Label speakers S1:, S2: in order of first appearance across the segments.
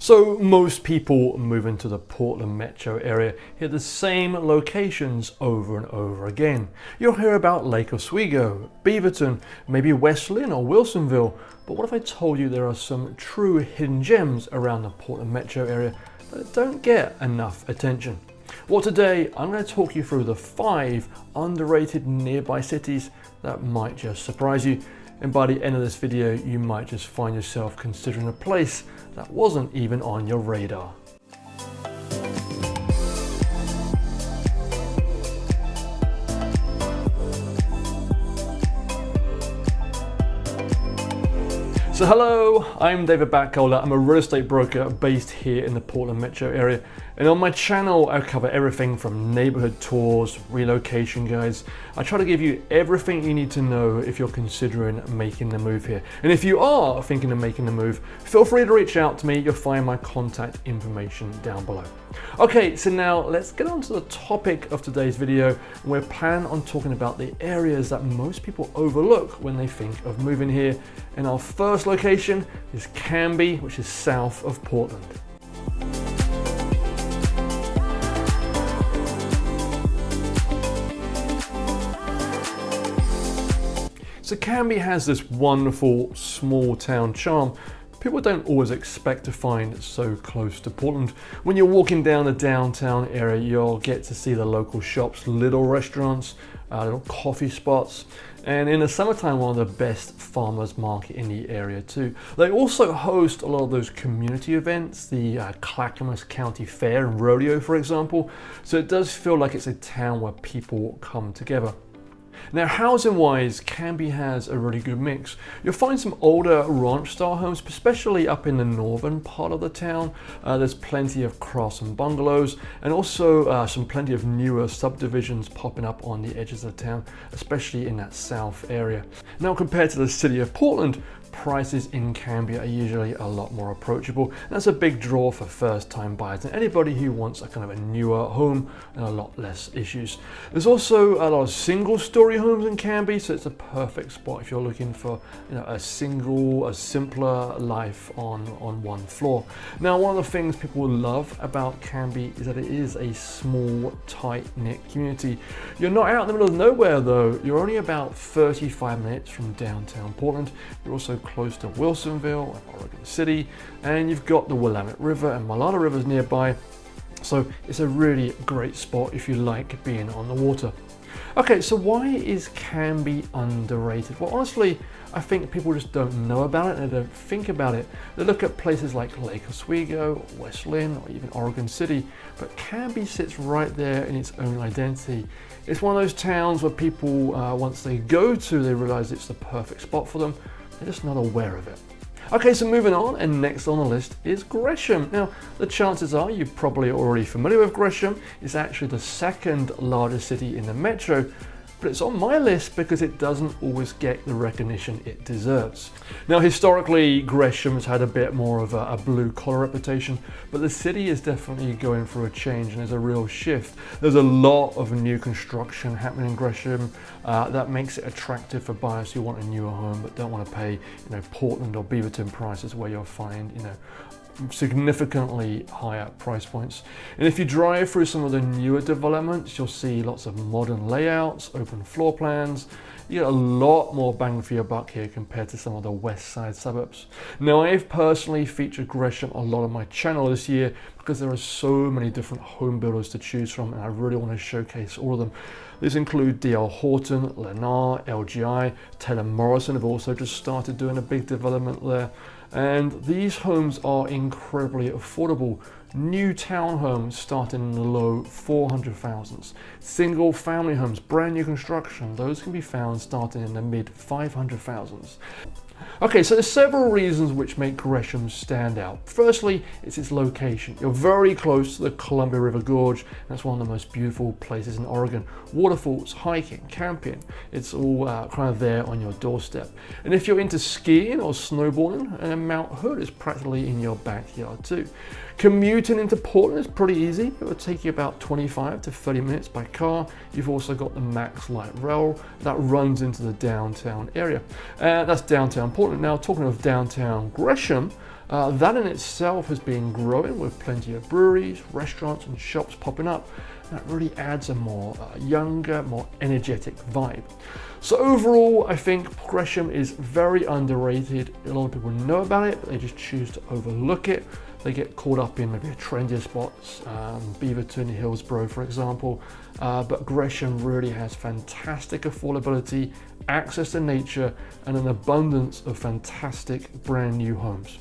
S1: So most people moving to the Portland metro area hear the same locations over and over again. You'll hear about Lake Oswego, Beaverton, maybe West Lynn or Wilsonville, but what if I told you there are some true hidden gems around the Portland metro area that don't get enough attention? Well, today I'm going to talk you through the 5 underrated nearby cities that might just surprise you. And by the end of this video, you might just find yourself considering a place that wasn't even on your radar. So hello, I'm David Batchelder. I'm a real estate broker based here in the Portland metro area. And on my channel, I cover everything from neighborhood tours, relocation guides. I try to give you everything you need to know if you're considering making the move here. And if you are thinking of making the move, feel free to reach out to me. You'll find my contact information down below. Okay, so now let's get on to the topic of today's video. We're planning on talking about the areas that most people overlook when they think of moving here. And our first location is Canby, which is south of Portland. So Canby has this wonderful small town charm people don't always expect to find so close to Portland. When you're walking down the downtown area, you'll get to see the local shops, little restaurants, little coffee spots, and in the summertime, one of the best farmers market in the area too. They also host a lot of those community events, the Clackamas County Fair and Rodeo, for example. So it does feel like it's a town where people come together. Now, housing-wise, Canby has a really good mix. You'll find some older ranch-style homes, especially up in the northern part of the town. There's plenty of cross and bungalows, and also plenty of newer subdivisions popping up on the edges of the town, especially in that south area. Now, compared to the city of Portland, prices in Canby are usually a lot more approachable. That's a big draw for first-time buyers and anybody who wants a kind of a newer home and a lot less issues. There's also a lot of single-story homes in Canby, so it's a perfect spot if you're looking for a simpler life on one floor. Now, one of the things people love about Canby is that it is a small, tight-knit community. You're not out in the middle of nowhere though. You're only about 35 minutes from downtown Portland. You're also close to Wilsonville and Oregon City, and you've got the Willamette River and Malala Rivers nearby, so it's a really great spot if you like being on the water. Okay, so why is Canby underrated? Well, honestly, I think people just don't know about it and they don't think about it. They look at places like Lake Oswego, West Lynn, or even Oregon City, but Canby sits right there in its own identity. It's one of those towns where people, once they go to, they realize it's the perfect spot for them. They're just not aware of it. Okay, so moving on, and next on the list is Gresham. Now, the chances are you're probably already familiar with Gresham. It's actually the second largest city in the metro, but it's on my list because it doesn't always get the recognition it deserves. Now, historically, Gresham's had a bit more of a blue-collar reputation, but the city is definitely going through a change and there's a real shift. There's a lot of new construction happening in Gresham that makes it attractive for buyers who want a newer home but don't want to pay, Portland or Beaverton prices where you'll find, significantly higher price points. And if you drive through some of the newer developments, you'll see lots of modern layouts, open floor plans. You get a lot more bang for your buck here compared to some of the west side suburbs. Now, I've personally featured Gresham a lot on my channel this year because there are so many different home builders to choose from, and I really want to showcase all of them. These include D.R. Horton, Lennar, LGI, Taylor Morrison have also just started doing a big development there. And these homes are incredibly affordable. New townhomes starting in the low 400,000s. Single family homes, brand new construction, those can be found starting in the mid 500,000s. Okay, so there's several reasons which make Gresham stand out. Firstly, it's its location. You're very close to the Columbia River Gorge. That's one of the most beautiful places in Oregon. Waterfalls, hiking, camping, it's all kind of there on your doorstep. And if you're into skiing or snowboarding, Mount Hood is practically in your backyard too. Commuting into Portland is pretty easy. It would take you about 25 to 30 minutes by car. You've also got the Max Light Rail that runs into the downtown area. That's downtown Portland. Now, talking of downtown Gresham, That in itself has been growing with plenty of breweries, restaurants and shops popping up. That really adds a more younger, more energetic vibe. So overall, I think Gresham is very underrated. A lot of people know about it, but they just choose to overlook it. They get caught up in maybe trendier spots, Beaverton, Hillsborough, for example. But Gresham really has fantastic affordability, access to nature, and an abundance of fantastic brand new homes.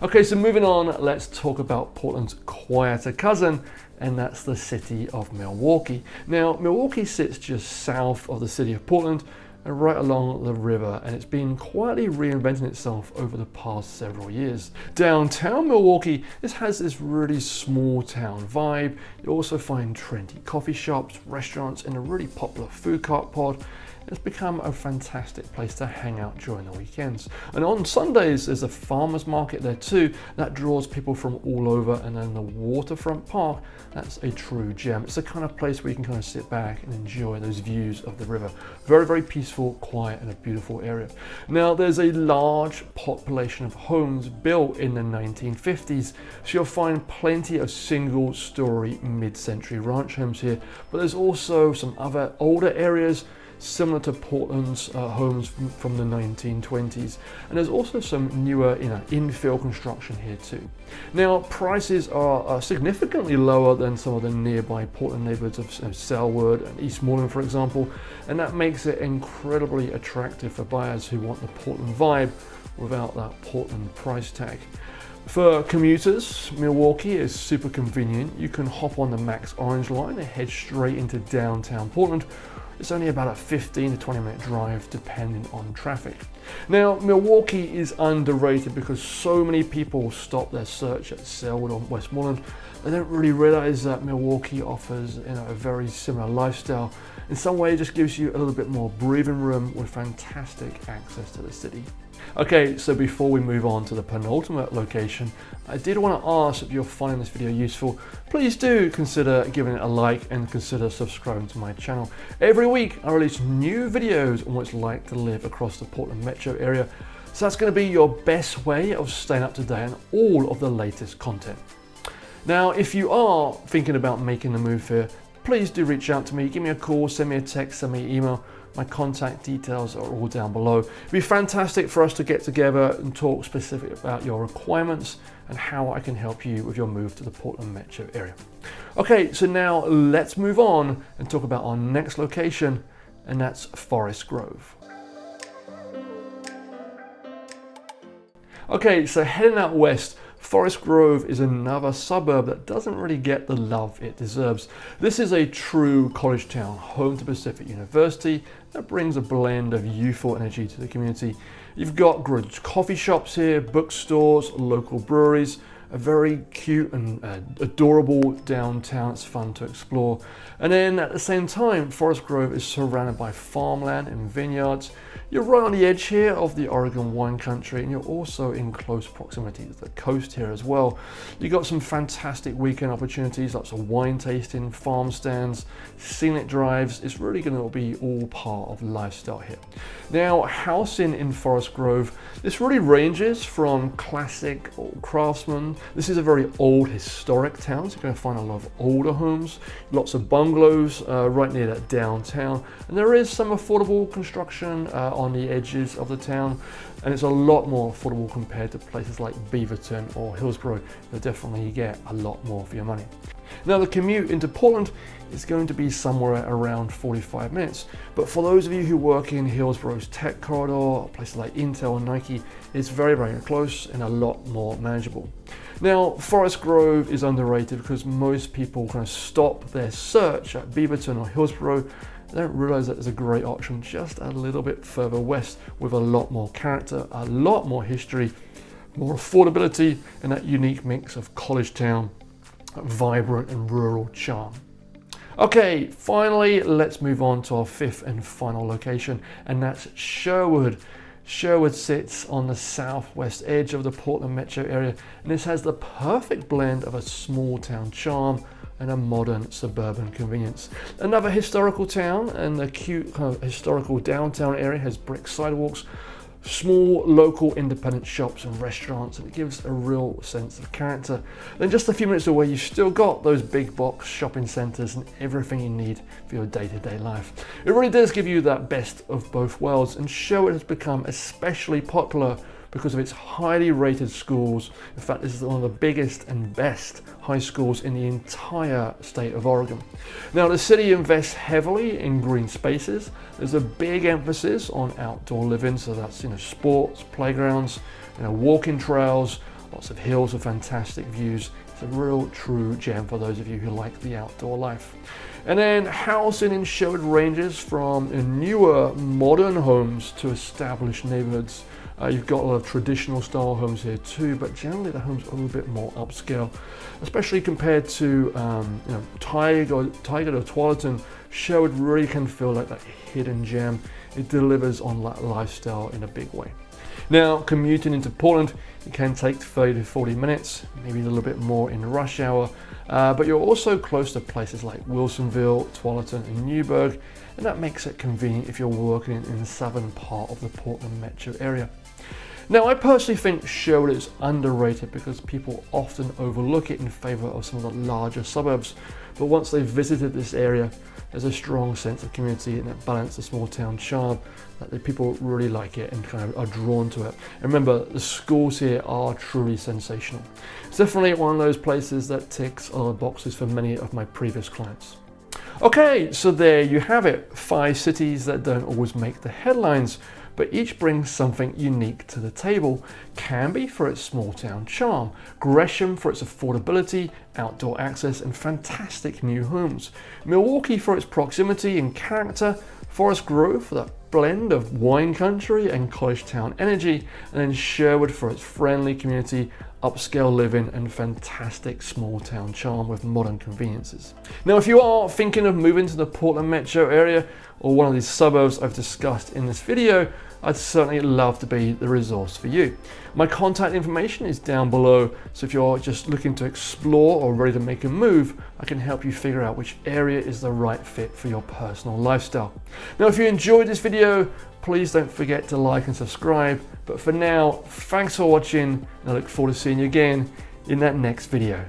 S1: Okay, so moving on, let's talk about Portland's quieter cousin, and that's the city of Milwaukee. Now, Milwaukee sits just south of the city of Portland and right along the river, and it's been quietly reinventing itself over the past several years. Downtown Milwaukee, this has this really small town vibe. You also find trendy coffee shops, restaurants, and a really popular food cart pod. It's become a fantastic place to hang out during the weekends. And on Sundays, there's a farmer's market there too that draws people from all over. And then the waterfront park, that's a true gem. It's the kind of place where you can kind of sit back and enjoy those views of the river. Very, very peaceful, quiet, and a beautiful area. Now, there's a large population of homes built in the 1950s. So you'll find plenty of single-story mid-century ranch homes here. But there's also some other older areas similar to Portland's homes from the 1920s. And there's also some newer infill construction here too. Now, prices are significantly lower than some of the nearby Portland neighborhoods of Selwood and Eastmoreland, for example, and that makes it incredibly attractive for buyers who want the Portland vibe without that Portland price tag. For commuters, Milwaukee is super convenient. You can hop on the Max Orange line and head straight into downtown Portland. It's only about a 15 to 20 minute drive depending on traffic. Now, Milwaukee is underrated because so many people stop their search at Selwood or Westmoreland. They don't really realize that Milwaukee offers a very similar lifestyle. In some way, it just gives you a little bit more breathing room with fantastic access to the city. Okay, so before we move on to the penultimate location, I did want to ask if you're finding this video useful. Please do consider giving it a like and consider subscribing to my channel. Every week I release new videos on what it's like to live across the Portland metro area. So that's going to be your best way of staying up to date on all of the latest content. Now, if you are thinking about making the move here, please do reach out to me. Give me a call, send me a text, send me an email. My contact details are all down below. It'd be fantastic for us to get together and talk specifically about your requirements and how I can help you with your move to the Portland metro area. Okay, so now let's move on and talk about our next location, and that's Forest Grove. Okay, so heading out west, Forest Grove is another suburb that doesn't really get the love it deserves. This is a true college town, home to Pacific University, that brings a blend of youthful energy to the community. You've got good coffee shops here, bookstores, local breweries, a very cute and adorable downtown it's fun to explore. And then at the same time, Forest Grove is surrounded by farmland and vineyards. You're right on the edge here of the Oregon wine country, and you're also in close proximity to the coast here as well. You've got some fantastic weekend opportunities, lots of wine tasting, farm stands, scenic drives. It's really going to be all part of lifestyle here. Now, housing in Forest Grove, this really ranges from classic old craftsman. This is a very old historic town, so you're going to find a lot of older homes, lots of bungalows right near that downtown, and there is some affordable construction on the edges of the town, and it's a lot more affordable compared to places like Beaverton or Hillsborough. You'll definitely get a lot more for your money. Now, the commute into Portland is going to be somewhere around 45 minutes, but for those of you who work in Hillsborough's tech corridor, places like Intel and Nike, it's very, very close and a lot more manageable. Now, Forest Grove is underrated because most people kind of stop their search at Beaverton or Hillsborough. They don't realize that there's a great option just a little bit further west with a lot more character, a lot more history, more affordability, and that unique mix of college town, vibrant and rural charm. Okay, finally, let's move on to our fifth and final location, and that's Sherwood. Sherwood sits on the southwest edge of the Portland metro area, and this has the perfect blend of a small town charm and a modern suburban convenience. Another historical town, and the cute kind of historical downtown area has brick sidewalks, Small local independent shops and restaurants, and it gives a real sense of character. Then just a few minutes away, you've still got those big box shopping centres and everything you need for your day-to-day life. It really does give you that best of both worlds, and Sherwood has become especially popular because of its highly rated schools. In fact, this is one of the biggest and best high schools in the entire state of Oregon. Now, the city invests heavily in green spaces. There's a big emphasis on outdoor living, so that's sports, playgrounds, walking trails, lots of hills with fantastic views. It's a real true gem for those of you who like the outdoor life. And then housing in Sherwood ranges from newer modern homes to established neighborhoods. You've got a lot of traditional style homes here too, but generally the homes are a little bit more upscale, especially compared to Tigard or Tualatin. Sherwood really can feel like that hidden gem. It delivers on that lifestyle in a big way. Now, commuting into Portland, it can take 30 to 40 minutes, maybe a little bit more in rush hour, but you're also close to places like Wilsonville, Tualatin, and Newburgh, and that makes it convenient if you're working in the southern part of the Portland metro area. Now, I personally think Sherwood is underrated because people often overlook it in favor of some of the larger suburbs, but once they've visited this area, there's a strong sense of community and that balance of small town charm that the people really like it and kind of are drawn to it. And remember, the schools here are truly sensational. It's definitely one of those places that ticks all the boxes for many of my previous clients. Okay, so there you have it. 5 cities that don't always make the headlines, but each brings something unique to the table. Canby for its small town charm, Gresham for its affordability, outdoor access, and fantastic new homes, Milwaukee for its proximity and character, Forest Grove for that blend of wine country and college town energy, and then Sherwood for its friendly community, upscale living, and fantastic small town charm with modern conveniences. Now, if you are thinking of moving to the Portland metro area or one of these suburbs I've discussed in this video, I'd certainly love to be the resource for you. My contact information is down below, so if you're just looking to explore or ready to make a move, I can help you figure out which area is the right fit for your personal lifestyle. Now, if you enjoyed this video, please don't forget to like and subscribe. But for now, thanks for watching, and I look forward to seeing you again in that next video.